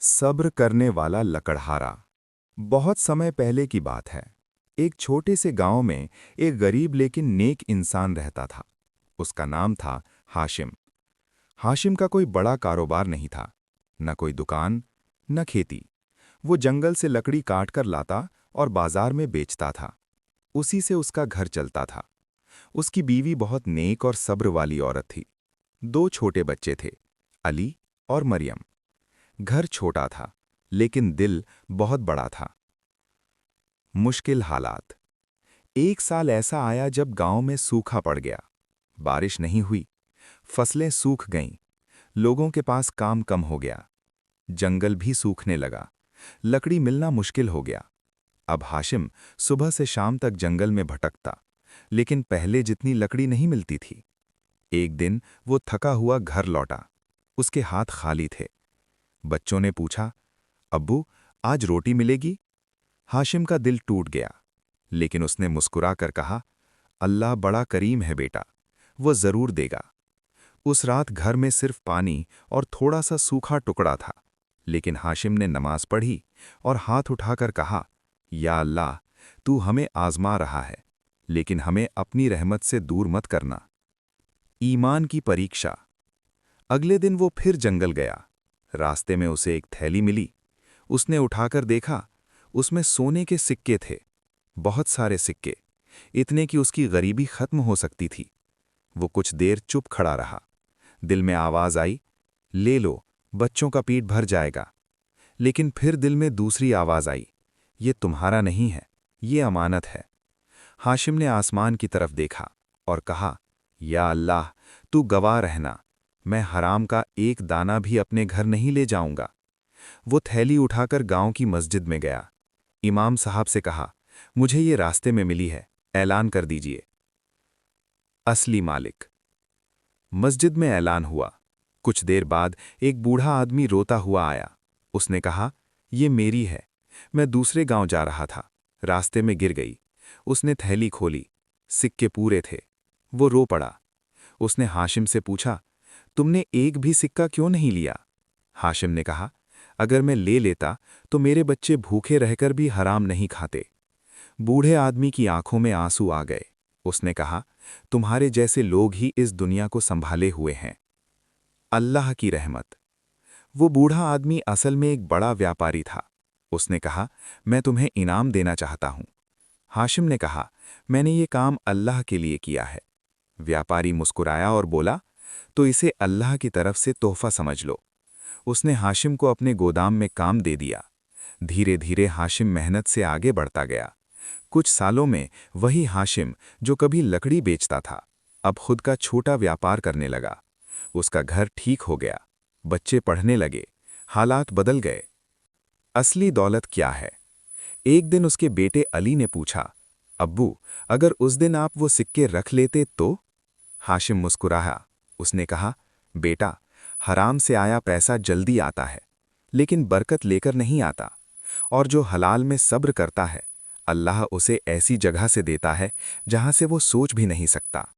सब्र करने वाला लकड़हारा। बहुत समय पहले की बात है। एक छोटे से गांव में एक गरीब लेकिन नेक इंसान रहता था। उसका नाम था हाशिम। हाशिम का कोई बड़ा कारोबार नहीं था, न कोई दुकान, न खेती। वो जंगल से लकड़ी काट कर लाता और बाजार में बेचता था। उसी से उसका घर चलता था। उसकी बीवी बहुत नेक और सब्र वाली औरत थी। दो छोटे बच्चे थे, अली और मरियम। घर छोटा था, लेकिन दिल बहुत बड़ा था। मुश्किल हालात। एक साल ऐसा आया जब गांव में सूखा पड़ गया। बारिश नहीं हुई, फसलें सूख गईं, लोगों के पास काम कम हो गया। जंगल भी सूखने लगा, लकड़ी मिलना मुश्किल हो गया। अब हाशिम सुबह से शाम तक जंगल में भटकता, लेकिन पहले जितनी लकड़ी नहीं मिलती थी। एक दिन वो थका हुआ घर लौटा। उसके हाथ खाली थे। बच्चों ने पूछा, अब्बू, आज रोटी मिलेगी? हाशिम का दिल टूट गया, लेकिन उसने मुस्कुरा कर कहा, अल्लाह बड़ा करीम है बेटा, वो जरूर देगा। उस रात घर में सिर्फ पानी और थोड़ा सा सूखा टुकड़ा था, लेकिन हाशिम ने नमाज पढ़ी और हाथ उठाकर कहा, या अल्लाह, तू हमें आजमा रहा है, लेकिन हमें अपनी रहमत से दूर मत करना। ईमान की परीक्षा। अगले दिन वो फिर जंगल गया। रास्ते में उसे एक थैली मिली। उसने उठाकर देखा, उसमें सोने के सिक्के थे, बहुत सारे सिक्के, इतने कि उसकी गरीबी खत्म हो सकती थी। वो कुछ देर चुप खड़ा रहा। दिल में आवाज आई, ले लो, बच्चों का पेट भर जाएगा। लेकिन फिर दिल में दूसरी आवाज आई, ये तुम्हारा नहीं है, ये अमानत है। हाशिम ने आसमान की तरफ देखा और कहा, या अल्लाह, तू गवाह रहना, मैं हराम का एक दाना भी अपने घर नहीं ले जाऊंगा। वो थैली उठाकर गांव की मस्जिद में गया। इमाम साहब से कहा, मुझे ये रास्ते में मिली है, ऐलान कर दीजिए। असली मालिक। मस्जिद में ऐलान हुआ। कुछ देर बाद एक बूढ़ा आदमी रोता हुआ आया। उसने कहा, ये मेरी है, मैं दूसरे गांव जा रहा था, रास्ते में गिर गई। उसने थैली खोली, सिक्के पूरे थे। वो रो पड़ा। उसने हाशिम से पूछा, तुमने एक भी सिक्का क्यों नहीं लिया? हाशिम ने कहा, अगर मैं ले लेता तो मेरे बच्चे भूखे रहकर भी हराम नहीं खाते। बूढ़े आदमी की आंखों में आंसू आ गए। उसने कहा, तुम्हारे जैसे लोग ही इस दुनिया को संभाले हुए हैं। अल्लाह की रहमत। वो बूढ़ा आदमी असल में एक बड़ा व्यापारी था। उसने कहा, मैं तुम्हें इनाम देना चाहता हूं। हाशिम ने कहा, मैंने ये काम अल्लाह के लिए किया है। व्यापारी मुस्कुराया और बोला, तो इसे अल्लाह की तरफ से तोहफा समझ लो। उसने हाशिम को अपने गोदाम में काम दे दिया। धीरे धीरे हाशिम मेहनत से आगे बढ़ता गया। कुछ सालों में वही हाशिम जो कभी लकड़ी बेचता था, अब खुद का छोटा व्यापार करने लगा। उसका घर ठीक हो गया, बच्चे पढ़ने लगे, हालात बदल गए। असली दौलत क्या है? एक दिन उसके बेटे अली ने पूछा, अब्बू, अगर उस दिन आप वो सिक्के रख लेते तो? हाशिम मुस्कुराया। उसने कहा, बेटा, हराम से आया पैसा जल्दी आता है, लेकिन बरकत लेकर नहीं आता। और जो हलाल में सब्र करता है, अल्लाह उसे ऐसी जगह से देता है जहां से वो सोच भी नहीं सकता।